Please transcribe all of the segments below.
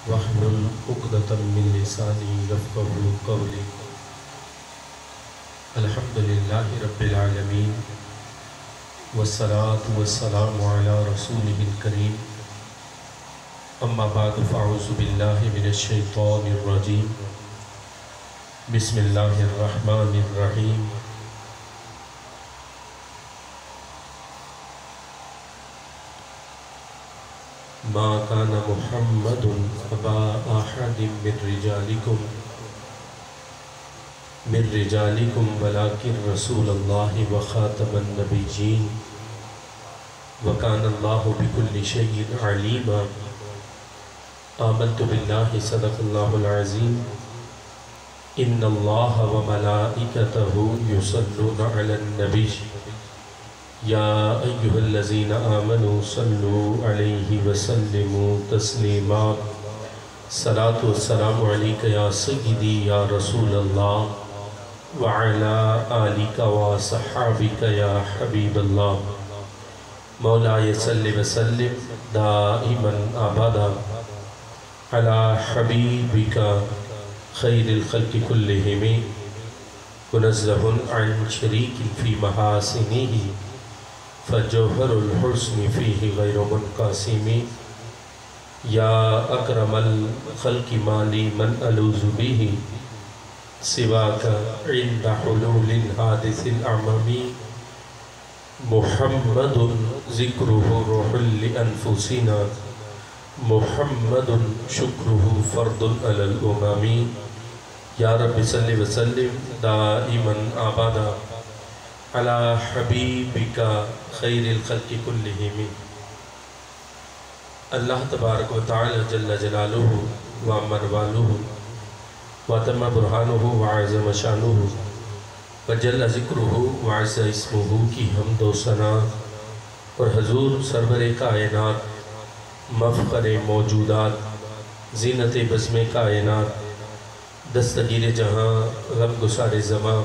واحلل عقدة من لساني يفقهوا قولي. الحمد لله رب العالمين والصلاة والسلام على رسوله الكريم. أما بعد فأعوذ بالله من الشيطان الرجيم. بسم الله الرحمن الرحيم. ما كان محمد أبا أحد من رجالكم ولكن رسول الله وخاتم النبيين وكان الله بكل شيء عليما. آمنت بالله صدق الله العظيم. إن الله وملائكته يصلون على النبي يا أيها الذين آمنوا صلوا عليه وسلموا تسليما. صلاة والسلام عليك يا سيدي يا رسول الله وعلى آلك وصحابك يا حبيب الله. مولاي صل وسلم دائما أبدا على حبيبك خير الخلق كلهم منزه عن شريك في محاسنه فجوهر الحسن فيه غير منقسم. يا أكرم الخلق ما لي من ألوذ به سواك عند حلول الحادث الأعمم. محمد ذكره روح لأنفسنا محمد شكره فرض على الأمم. یا رب صلی وسلم دائما آبادا على حبیبک خیر الخلق کلہم. اللہ تبارک و تعالی جل جلالہ وعمر والہ وتم برہانہ وعظم شانہ وجل ذکرہ وعز اسمہ کی حمد و ثنا اور حضور سرور کائنات مفخر موجودات زینت بزم کائنات دستگیر جہاں غم گسار زماں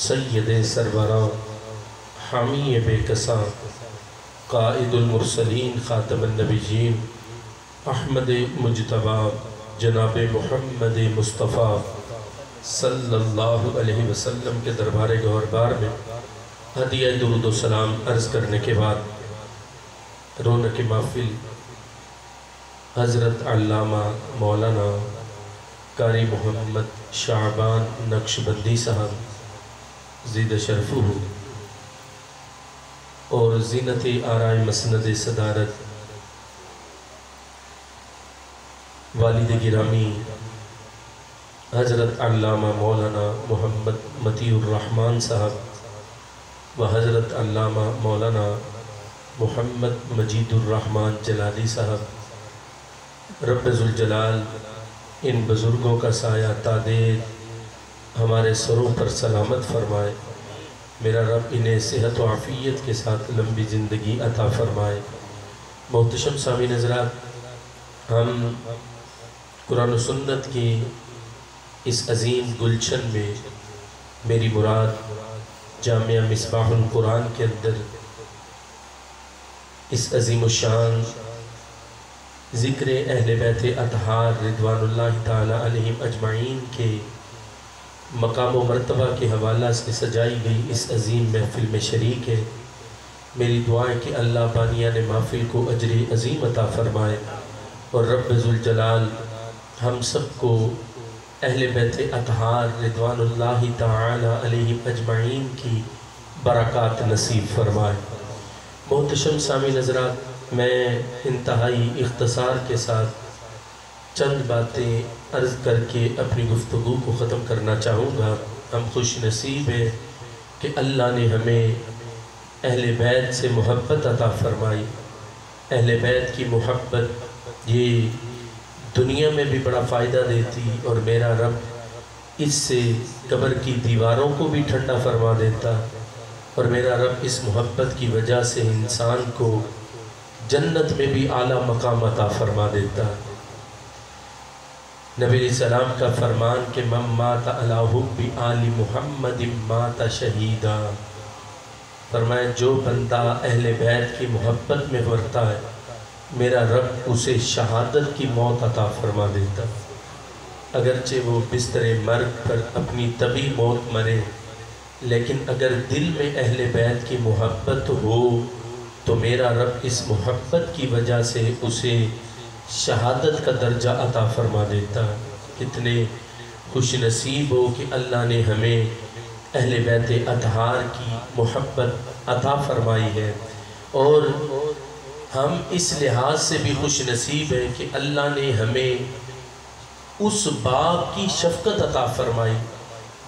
سید سروران حامی بے کساں قائد المرسلین خاتم النبیین احمد مجتبی جناب محمد مصطفیٰ صلی اللہ علیہ وسلم کے دربار گہربار میں ہدیہ درود و سلام عرض کرنے کے بعد رونق محفل حضرت علامہ مولانا قاری محمد شعبان نقشبندی صاحب زید شرفہ اور زینت آرائے مسند صدارت والد گرامی حضرت علامہ مولانا محمد مطیع الرحمن صاحب و حضرت علامہ مولانا محمد مجید الرحمن جلالی صاحب. رب ذوالجلال ان بزرگوں کا سایہ تادیر ہمارے سروں پر سلامت فرمائے. میرا رب انہیں صحت و عافیت کے ساتھ لمبی زندگی عطا فرمائے. محتشم سامعین حضرات، ہم قرآن و سنت کی اس عظیم گلشن میں میری مراد جامعہ مصباح القرآن کے اندر اس عظیم الشان ذکر اہل بیت اطہار رضوان اللہ تعالی علیہم اجمعین کے مقام و مرتبہ کے حوالہ سے سجائی گئی اس عظیم محفل میں شریک ہے. میری دعائیں کہ اللہ بانیان محفل کو اجر عظیم عطا فرمائے اور رب ذوالجلال ہم سب کو اہل بیت اطہار رضوان اللہ تعالی علیہم اجمعین کی برکات نصیب فرمائے. محتشم سامعین حضرات، میں انتہائی اختصار کے ساتھ چند باتیں عرض کر کے اپنی گفتگو کو ختم کرنا چاہوں گا. ہم خوش نصیب ہیں کہ اللہ نے ہمیں اہل بیت سے محبت عطا فرمائی. اہل بیت کی محبت یہ دنیا میں بھی بڑا فائدہ دیتی اور میرا رب اس سے قبر کی دیواروں کو بھی ٹھنڈا فرما دیتا اور میرا رب اس محبت کی وجہ سے انسان کو جنت میں بھی اعلیٰ مقام عطا فرما دیتا. نبی علیہ السلام کا فرمان کہ من مات علی حب آل محمد مات شہیدا. فرمایا جو بندہ اہل بیت کی محبت میں مرتا ہے میرا رب اسے شہادت کی موت عطا فرما دیتا، اگرچہ وہ بستر مرگ پر اپنی طبی موت مرے، لیکن اگر دل میں اہل بیت کی محبت ہو تو میرا رب اس محبت کی وجہ سے اسے شہادت کا درجہ عطا فرما دیتا۔ کتنے خوش نصیب ہو کہ اللہ نے ہمیں اہل بیت اطہار کی محبت عطا فرمائی ہے، اور ہم اس لحاظ سے بھی خوش نصیب ہیں کہ اللہ نے ہمیں اس باپ کی شفقت عطا فرمائی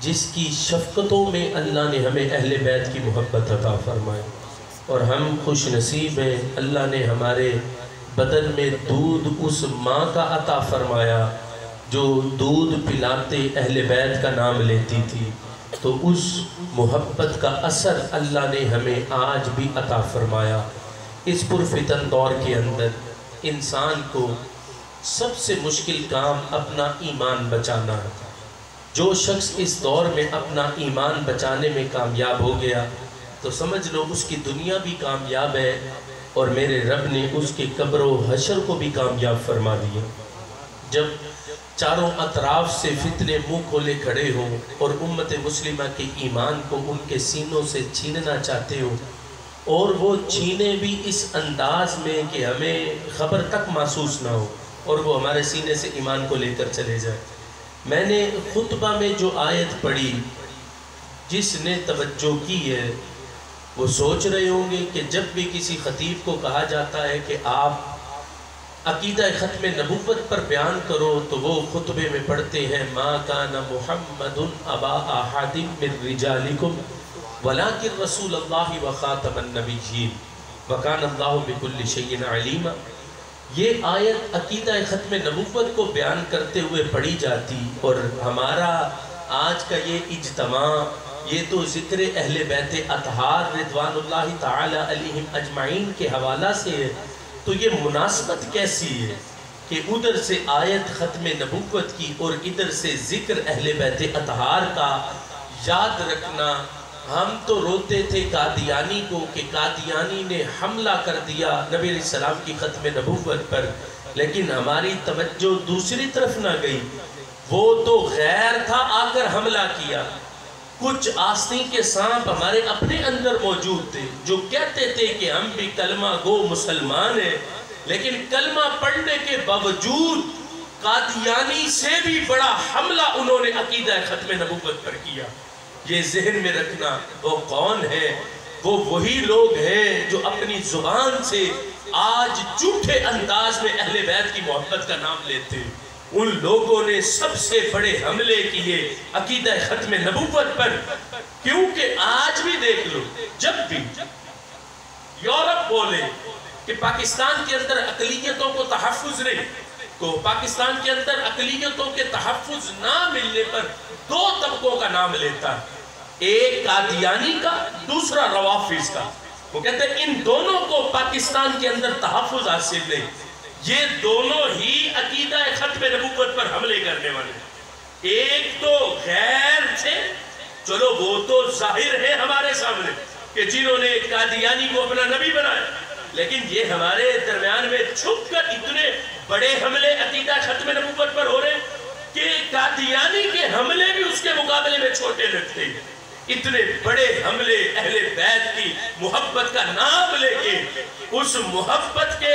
جس کی شفقتوں میں اللہ نے ہمیں اہل بیت کی محبت عطا فرمائی، اور ہم خوش نصیب ہیں اللہ نے ہمارے بدن میں دودھ اس ماں کا عطا فرمایا جو دودھ پلاتے اہل بیت کا نام لیتی تھی، تو اس محبت کا اثر اللہ نے ہمیں آج بھی عطا فرمایا۔ اس پرفتن دور کے اندر انسان کو سب سے مشکل کام اپنا ایمان بچانا ہے۔ جو شخص اس دور میں اپنا ایمان بچانے میں کامیاب ہو گیا تو سمجھ لو اس کی دنیا بھی کامیاب ہے، اور میرے رب نے اس کے قبر و حشر کو بھی کامیاب فرما دیا۔ جب چاروں اطراف سے فتنے منہ کھولے کھڑے ہوں اور امت مسلمہ کے ایمان کو ان کے سینوں سے چھیننا چاہتے ہو، اور وہ چھینے بھی اس انداز میں کہ ہمیں خبر تک محسوس نہ ہو، اور وہ ہمارے سینے سے ایمان کو لے کر چلے جائے۔ میں نے خطبہ میں جو آیت پڑھی، جس نے توجہ کی ہے وہ سوچ رہے ہوں گے کہ جب بھی کسی خطیب کو کہا جاتا ہے کہ آپ عقیدہ ختم نبوت پر بیان کرو تو وہ خطبے میں پڑھتے ہیں ما کان محمد ابا احد من رجالکم ولکن رسول اللہ وخاتم النبیین وکان اللہ بکل شیء علیما۔ یہ آیت عقیدہ ختم نبوت کو بیان کرتے ہوئے پڑھی جاتی، اور ہمارا آج کا یہ اجتماع یہ تو ذکر اہل بیت اطہار رضوان اللہ تعالی علیہم اجمعین کے حوالہ سے ہے، تو یہ مناسبت کیسی ہے کہ ادھر سے آیت ختم نبوت کی اور ادھر سے ذکر اہل بیت اطہار کا یاد رکھنا۔ ہم تو روتے تھے قادیانی کو کہ قادیانی نے حملہ کر دیا نبی علیہ السلام کی ختم نبوت پر، لیکن ہماری توجہ دوسری طرف نہ گئی۔ وہ تو غیر تھا آ کر حملہ کیا۔ کچھ آستین کے سانپ ہمارے اپنے اندر موجود تھے جو کہتے تھے کہ ہم بھی کلمہ گو مسلمان ہیں، لیکن کلمہ پڑھنے کے باوجود قادیانی سے بھی بڑا حملہ انہوں نے عقیدہ ختم نبوت پر کیا۔ یہ ذہن میں رکھنا، وہ کون ہے؟ وہ وہی لوگ ہیں جو اپنی زبان سے آج جھوٹے انداز میں اہل بیت کی محبت کا نام لیتے ہیں۔ ان لوگوں نے سب سے بڑے حملے کیے عقیدہ ختم نبوت پر، کیونکہ آج بھی دیکھ لو جب بھی یورپ بولے کہ پاکستان کے اندر اقلیتوں کو تحفظ نہیں، تو پاکستان کے اندر اقلیتوں کے تحفظ نہ ملنے پر دو طبقوں کا نام لیتا ہے، ایک قادیانی کا، دوسرا روافض کا۔ وہ کہتے ہیں ان دونوں کو پاکستان کے اندر تحفظ حاصل نہیں، یہ دونوں ہی عقیدہ ختم نبوت پر حملے کرنے والے۔ ایک تو غیر تھے، چلو وہ تو ظاہر ہے ہمارے سامنے کہ جنہوں نے قادیانی کو اپنا نبی بنایا، لیکن یہ ہمارے درمیان میں چھپ کر اتنے بڑے حملے عقیدہ ختم نبوت پر ہو رہے کہ قادیانی کے حملے بھی اس کے مقابلے میں چھوٹے لگتے ہیں۔ اتنے بڑے حملے اہل بیت کی محبت کا نام لے کے اس محبت کے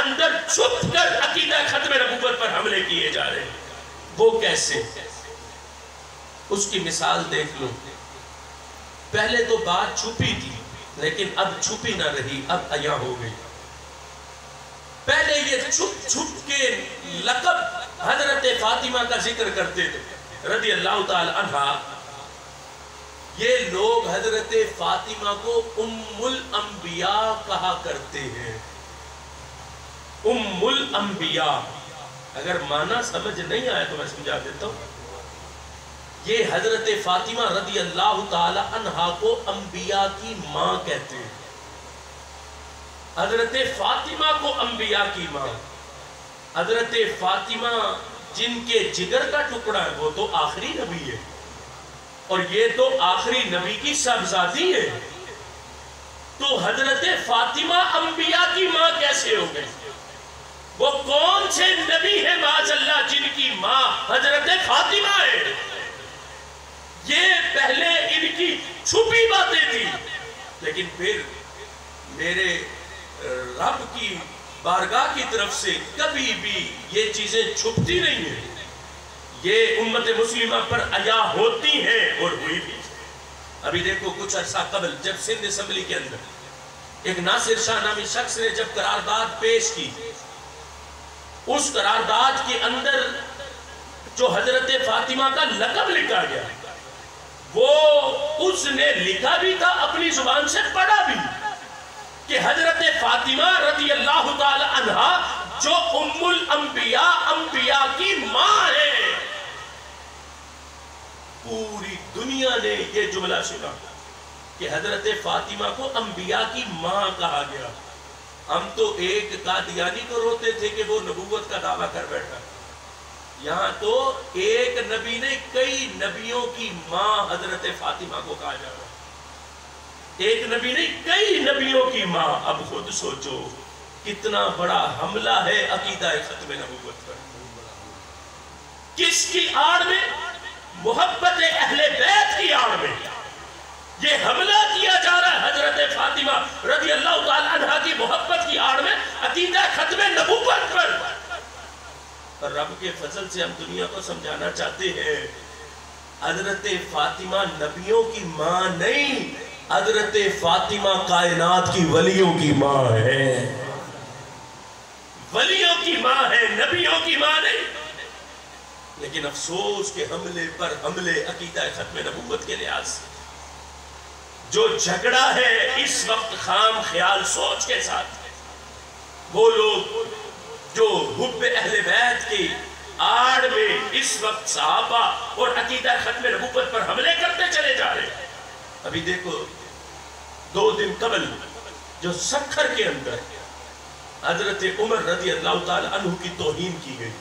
اندر چھپ کر عقیدہ ختم نبوت پر حملے کیے جا رہے ہیں۔ وہ کیسے؟ اس کی مثال دیکھ لو۔ پہلے تو بات چھپی تھی، لیکن اب چھپی نہ رہی، اب عیاں ہو گئی۔ پہلے یہ چھپ چھپ کے لقب حضرت فاطمہ کا ذکر کرتے تھے رضی اللہ تعالی عنہا۔ یہ لوگ حضرت فاطمہ کو ام الانبیاء کہا کرتے ہیں۔ ام الانبیاء، اگر معنی سمجھ نہیں آیا تو میں سمجھا دیتا ہوں۔ یہ حضرت فاطمہ رضی اللہ تعالی عنہا کو انبیاء کی ماں کہتے ہیں۔ حضرت فاطمہ کو انبیاء کی ماں، حضرت فاطمہ جن کے جگر کا ٹکڑا ہے وہ تو آخری نبی ہے، اور یہ تو آخری نبی کی صاحبزادی ہے، تو حضرت فاطمہ انبیاء کی ماں کیسے ہو گئی؟ کون سے نبی ہیں معاذ اللہ جن کی ماں حضرت فاطمہ ہے؟ یہ پہلے ان کی چھپی باتیں تھی، لیکن پھر میرے رب کی بارگاہ کی طرف سے کبھی بھی یہ چیزیں چھپتی نہیں ہیں، یہ امت مسلمہ پر عیا ہوتی ہیں اور ہوئی بھی۔ ابھی دیکھو کچھ عرصہ قبل جب سندھ اسمبلی کے اندر ایک ناصر شاہ نامی شخص نے جب قرارداد پیش کی، اس قرارداد کے اندر جو حضرت فاطمہ کا لقب لکھا گیا، وہ اس نے لکھا بھی تھا، اپنی زبان سے پڑھا بھی، کہ حضرت فاطمہ رضی اللہ تعالی عنہ جو ام الانبیاء، انبیاء کی ماں ہے۔ پوری دنیا نے یہ جملہ سنا کہ حضرت فاطمہ کو انبیاء کی ماں کہا گیا۔ ہم تو ایک قادیانی کو روتے تھے کہ وہ نبوت کا دعویٰ کر بیٹھا، یہاں تو ایک نبی نے کئی نبیوں کی ماں حضرت فاطمہ کو کہا جا رہا ہے۔ ایک نبی نے کئی نبیوں کی ماں۔ اب خود سوچو کتنا بڑا حملہ ہے عقیدہ ختم نبوت پر۔ کس کی آڑ میں؟ محبت اہل بیت کی آڑ میں یہ حملہ کیا جا رہا ہے حضرت فاطمہ رضی اللہ تعالی عنہ کی محبت کی آڑ میں، عقیدہ ختم نبوت پر۔ اور رب کے فضل سے ہم دنیا کو سمجھانا چاہتے ہیں، حضرت فاطمہ نبیوں کی ماں نہیں، حضرت فاطمہ کائنات کی ولیوں کی ماں ہے، ولیوں کی ماں ہے، نبیوں کی ماں نہیں۔ لیکن افسوس کہ حملے پر حملے عقیدہ ختم نبوت کے لحاظ سے جو جھگڑا ہے اس وقت خام خیال سوچ کے ساتھ، وہ لوگ جو حب اہل بیت کی آڑ میں اس وقت صحابہ اور عقیدہ ختم نبوت پر حملے کرتے چلے جا رہے ہیں۔ ابھی دیکھو 2 دن قبل جو سکھر کے اندر حضرت عمر رضی اللہ تعالی عنہ کی توہین کی گئی،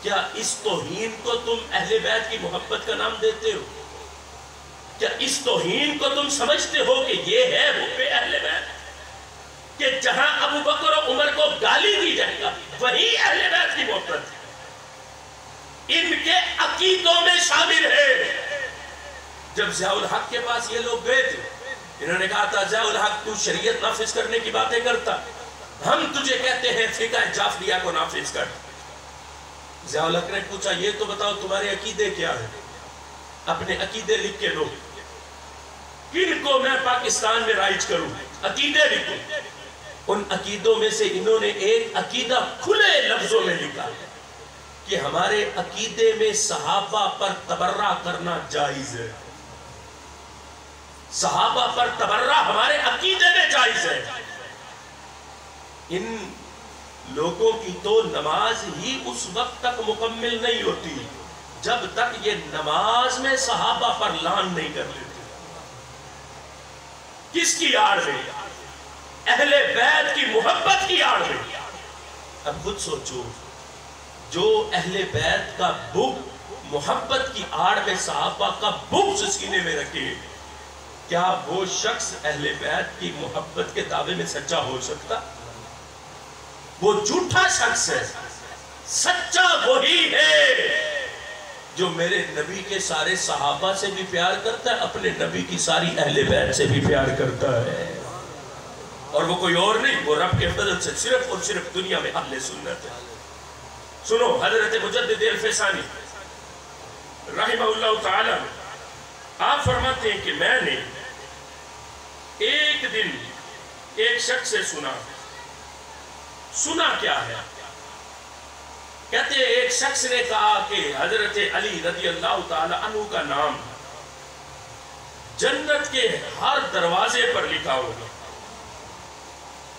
کیا اس توہین کو تم اہل بیت کی محبت کا نام دیتے ہو؟ کیا اس توہین کو تم سمجھتے ہو کہ یہ ہے حب اہل بیت؟ کہ جہاں ابو بکر و عمر کو گالی دی جائے گا وہی اہل بیت کی محبت ہے، ان کے عقیدوں میں شامل ہے۔ جب ضیاء الحق کے پاس یہ لوگ گئے تھے، انہوں نے کہا تھا ضیاء الحق تو شریعت نافذ کرنے کی باتیں کرتا، ہم تجھے کہتے ہیں فقہ جعفریہ کو نافذ کر۔ ضیاء الحق نے پوچھا یہ تو بتاؤ تمہارے عقیدے کیا ہیں، اپنے عقیدے لکھ کے لو، کن کو میں پاکستان میں رائج کروں، عقیدے لکھو۔ ان عقیدوں میں سے انہوں نے ایک عقیدہ کھلے لفظوں میں لکھا کہ ہمارے عقیدے میں صحابہ پر تبرہ کرنا جائز ہے، صحابہ پر تبرہ ہمارے عقیدے میں جائز ہے۔ ان لوگوں کی تو نماز ہی اس وقت تک مکمل نہیں ہوتی جب تک یہ نماز میں صحابہ پر لعن نہیں کر لیتے۔ کس کی آڑ میں؟ اہل بیت کی محبت کی آڑ میں۔ اب خود سوچو، جو اہل بیت کا بغض محبت کی آڑ میں صحابہ کا بغض سینے میں رکھے، کیا وہ شخص اہل بیت کی محبت کے دعوے میں سچا ہو سکتا؟ وہ جھوٹا شخص ہے۔ سچا وہی ہے جو میرے نبی کے سارے صحابہ سے بھی پیار کرتا ہے، اپنے نبی کی ساری اہل بیت سے بھی پیار کرتا ہے، اور وہ کوئی اور نہیں، وہ رب کے فضل سے صرف اور صرف دنیا میں اہل سنت ہے۔ سنو، حضرت مجدد الفسانی رحمہ اللہ تعالی آپ فرماتے ہیں کہ میں نے ایک دن ایک شخص سے سنا کیا ہے؟ کہتے ہیں ایک شخص نے کہا کہ حضرت علی رضی اللہ تعالی عنہ کا نام جنت کے ہر دروازے پر لکھا ہوگا۔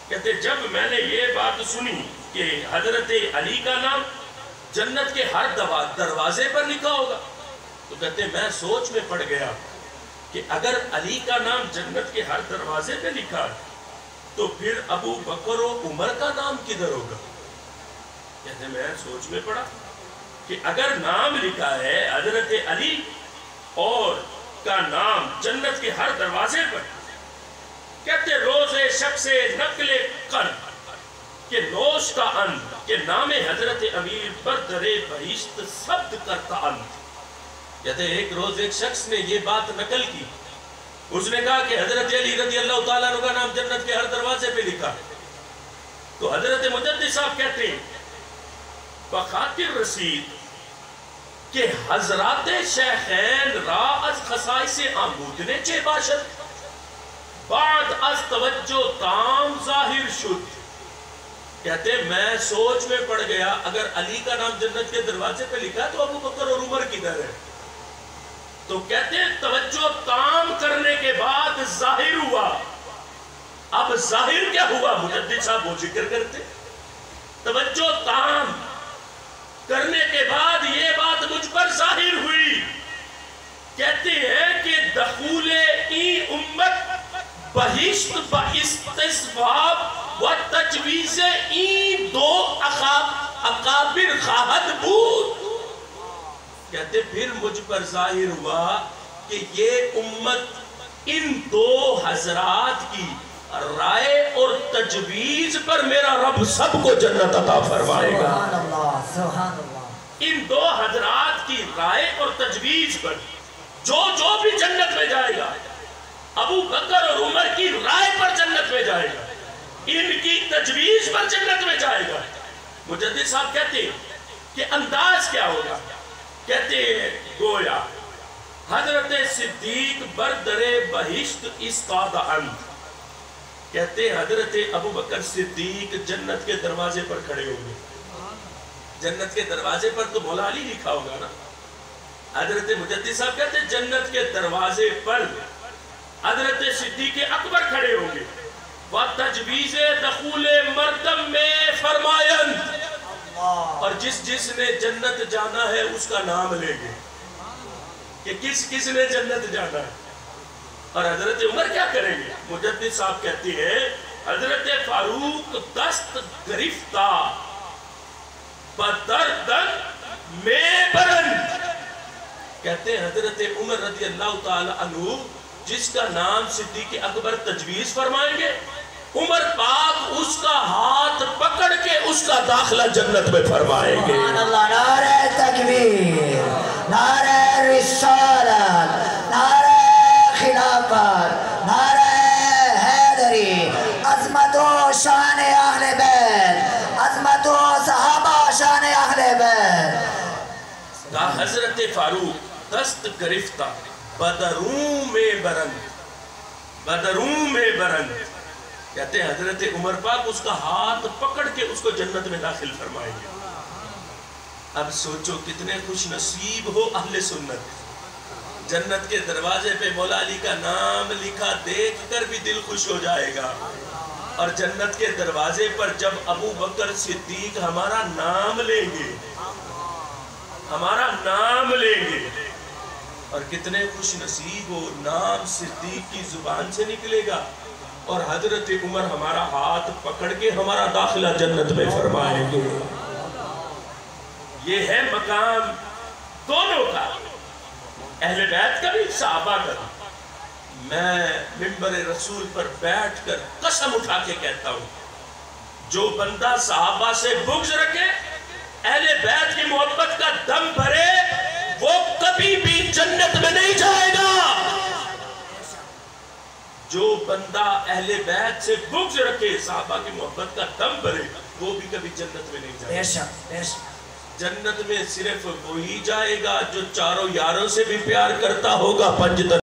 کہتے جب میں نے یہ بات سنی کہ حضرت علی کا نام جنت کے ہر دروازے پر لکھا ہوگا، تو کہتے میں سوچ میں پڑ گیا کہ اگر علی کا نام جنت کے ہر دروازے پہ لکھا تو پھر ابو بکر و عمر کا نام کدھر ہوگا؟ کہتے میں سوچ میں پڑا کہ اگر نام لکھا ہے حضرت علی اور کا نام جنت کے ہر دروازے پر، کہتے روز شخص نقل قلب کہ نوش کا ان کہ نام حضرت امیر پر درے بہشت سبد کرتا ان. کہتے ہیں ایک روز ایک شخص نے یہ بات نقل کی. اس نے کہا کہ حضرت علی رضی اللہ تعالیٰ عنہ کا نام جنت کے ہر دروازے پہ لکھا. تو حضرت مجدد صاحب کہتے ہیں بخاطر رسید کہ حضرات شیخین را از خصائص آمودنے چے باشد بعد از توجہ تام ظاہر شد. کہتے ہیں میں سوچ میں پڑ گیا اگر علی کا نام جنت کے دروازے پہ لکھا تو ابو بکر اور عمر کدھر ہے؟ تو کہتے ہیں توجہ تام کرنے کے بعد ظاہر ہوا. اب ظاہر کیا ہوا؟ مجدد صاحب وہ ذکر کرتے توجہ تام کرنے کے بعد یہ بات مجھ پر ظاہر ہوئی. کہتے ہیں کہ دخول ای امت بہشت باستصواب و تجویز ای دو اکابر خواہد بود. کہتے پھر مجھ پر ظاہر ہوا کہ یہ امت ان دو حضرات کی رائے اور تجویز پر میرا رب سب کو جنت عطا فرمائے گا. سبحان اللہ سبحان اللہ. ان دو حضرات کی رائے اور تجویز پر جو بھی جنت میں جائے گا ابو بکر اور عمر کی رائے پر جنت میں جائے گا, ان کی تجویز پر جنت میں جائے گا. مجدد صاحب کہتے ہیں کہ انداز کیا ہوگا؟ کہتے ہیں گویا حضرت صدیق بردر بہشت استاد اند. کہتے ہیں حضرت ابو بکر صدیق جنت کے دروازے پر کھڑے ہوں گے. جنت کے دروازے پر تو مولا علی لکھا ہوگا نا. حضرت مجدد صاحب کہتے ہیں جنت کے دروازے پر حضرت صدیق اکبر کھڑے ہوں گے. وَتَجْوِيزِ دَخُولِ مردم میں فرمائن, اور جس نے جنت جانا ہے اس کا نام لیں گے کہ کس نے جنت جانا ہے. اور حضرت عمر کیا کریں گے؟ مجدد صاحب کہتے ہیں حضرت فاروق دست گرفتہ بدردن میں برند. کہتے ہیں حضرت عمر رضی اللہ تعالی عنہ جس کا نام صدیق اکبر تجویز فرمائیں گے, عمر پاک اس کا ہاتھ پکڑ کے اس کا داخلہ جنت میں فرمائیں گے. سبحان اللہ. نعرہ تکبیر, نعرہ رسالت, نعرہ خلافت, نعرہ حیدری. عظمت و شان اہل بیت, عظمت و صحابہ شان اہل بیت. کہا حضرت فاروق دست گرفتہ بدروں میں برند, بدروں میں برند. کہتے ہیں حضرت عمر پاک اس کا ہاتھ پکڑ کے اس کو جنت میں داخل فرمائیں گے. اب سوچو کتنے خوش نصیب ہو اہل سنت. جنت کے دروازے پہ مولا علی کا نام لکھا دیکھ کر بھی دل خوش ہو جائے گا. اور جنت کے دروازے پر جب ابو بکر صدیق ہمارا نام لیں گے, ہمارا نام لیں گے, اور کتنے خوش نصیب ہو نام صدیق کی زبان سے نکلے گا اور حضرت عمر ہمارا ہاتھ پکڑ کے ہمارا داخلہ جنت میں فرمائیں گے. یہ ہے مقام دونوں کا, اہل بیت کا بھی صحابہ کا بھی. میں منبر رسول پر بیٹھ کر قسم اٹھا کے کہتا ہوں جو بندہ صحابہ سے بغض رکھے, اہل بیت کی محبت کا دم بھرے, وہ کبھی بھی جنت میں نہیں جائے گا. جو بندہ اہل بیت سے بغض رکھے, صحابہ کی محبت کا دم بھرے, وہ بھی کبھی جنت میں نہیں جائے گا. جنت میں صرف وہی جائے گا جو چاروں یاروں سے بھی پیار کرتا ہوگا.